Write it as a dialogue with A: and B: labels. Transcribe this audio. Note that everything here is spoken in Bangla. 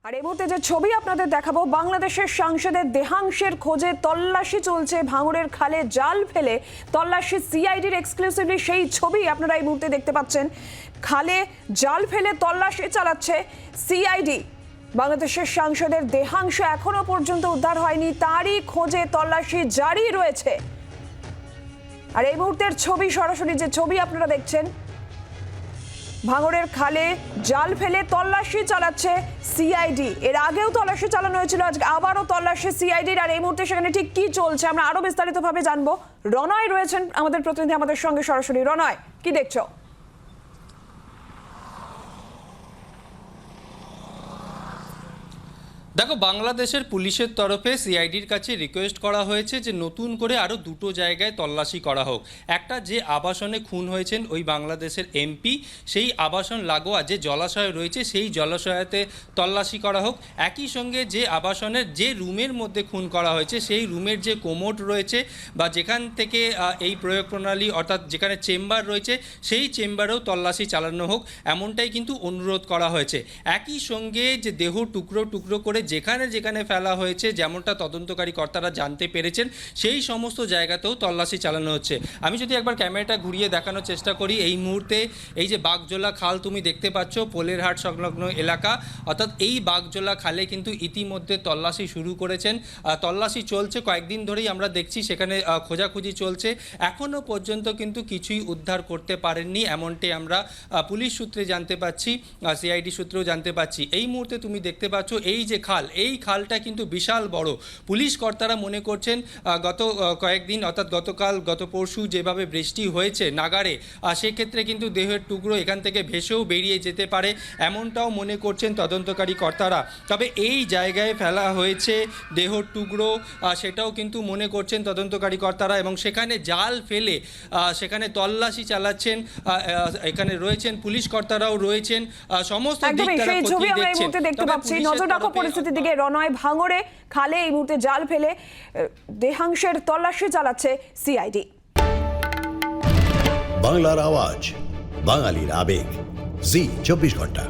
A: আর এই মুহূর্তে যে ছবি আপনাদের দেখাবো, বাংলাদেশের সাংসদের দেহাংশের খোঁজে তল্লাশি চলছে। ভাঙড়ের খালে জাল ফেলে তল্লাশি সিআইডির। এক্সক্লুসিভলি সেই ছবি আপনারা এই মুহূর্তে দেখতে পাচ্ছেন। খালে জাল ফেলে তল্লাশি চালাচ্ছে সিআইডি। বাংলাদেশের সাংসদের দেহাংশ এখনো পর্যন্ত উদ্ধার হয়নি, তারই খোঁজে তল্লাশি জারি রয়েছে। আর এই মুহূর্তের ছবি, সরাসরি যে ছবি আপনারা দেখছেন, ভাঙড়ের খালে জাল ফেলে তল্লাশি চালাচ্ছে সিআইডি। এর আগেও তল্লাশি চালানো হয়েছিল, আজকে আবারও তল্লাশি সিআইডির। আর এই মুহূর্তে সেখানে ঠিক কি চলছে আমরা আরো বিস্তারিতভাবে জানবো। রনয় রয়েছেন আমাদের প্রতিনিধি আমাদের সঙ্গে সরাসরি। রনয়, কি দেখছো?
B: দেখো, বাংলাদেশের পুলিশের তরফে সিআইডির কাছে রিকোয়েস্ট করা হয়েছে যে নতুন করে আরও দুটো জায়গায় তল্লাশি করা হোক। একটা, যে আবাসনে খুন হয়েছেন ওই বাংলাদেশের এমপি, সেই আবাসন লাগোয়া যে জলাশয় রয়েছে সেই জলাশয়তে তল্লাশি করা হোক। একই সঙ্গে যে আবাসনের যে রুমের মধ্যে খুন করা হয়েছে সেই রুমের যে কোমোড রয়েছে বা যেখান থেকে এই প্রয়োগ প্রণালী অর্থাৎ যেখানে চেম্বার রয়েছে সেই চেম্বারেও তল্লাশি চালানো হোক, এমনটাই কিন্তু অনুরোধ করা হয়েছে। একই সঙ্গে যে দেহ টুকরো টুকরো করে যেখানে যেখানে ফেলা হয়েছে, যেমনটা তদন্তকারী কর্তারা জানতে পেরেছেন, সেই সমস্ত জায়গাতেও তল্লাশি চালানো হচ্ছে। আমি যদি একবার ক্যামেরাটা ঘুরিয়ে দেখানোর চেষ্টা করি, এই মুহূর্তে এই যে বাগজোলা খাল তুমি দেখতে পাচ্ছ, পোলেরহাট সংলগ্ন এলাকা, অর্থাৎ এই বাগজোলা খালে কিন্তু ইতিমধ্যে তল্লাশি শুরু করেছেন। তল্লাশি চলছে কয়েকদিন ধরেই, আমরা দেখছি সেখানে খোঁজাখুঁজি চলছে। এখনও পর্যন্ত কিন্তু কিছুই উদ্ধার করতে পারেননি, এমনটাই আমরা পুলিশ সূত্রে জানতে পাচ্ছি, সিআইডি সূত্রেও জানতে পাচ্ছি। এই মুহূর্তে তুমি দেখতে পাচ্ছ এই যে খাল, এই খালটা কিন্তু বিশাল বড়। পুলিশ কর্তারা মনে করছেন গত কয়েকদিন অর্থাৎ গতকাল গত পরশু যেভাবে বৃষ্টি হয়েছে নাগারে, সেক্ষেত্রে কিন্তু দেহের টুকরো এখান থেকে ভেসেও বেরিয়ে যেতে পারে, এমনটাও মনে করছেন তদন্তকারী কর্তারা। তবে এই জায়গায় ফেলা হয়েছে দেহর টুকরো, সেটাও কিন্তু মনে করছেন তদন্তকারী কর্তারা, এবং সেখানে জাল ফেলে সেখানে তল্লাশি চালাচ্ছেন। এখানে রয়েছেন পুলিশ কর্তারাও রয়েছেন, সমস্ত দিক তারা খতিয়ে দেখছেন।
A: দেখতে পাচ্ছি, নজর রাখো পরিস্থিতির দিকে। রনয়, ভাঙড়ে খালে এই মুহূর্তে জাল ফেলে দেহাংশের তল্লাশি চালাচ্ছে সিআইডি।
C: বাংলার আওয়াজ, বাঙালির আবেগ, জি 24 ঘন্টা।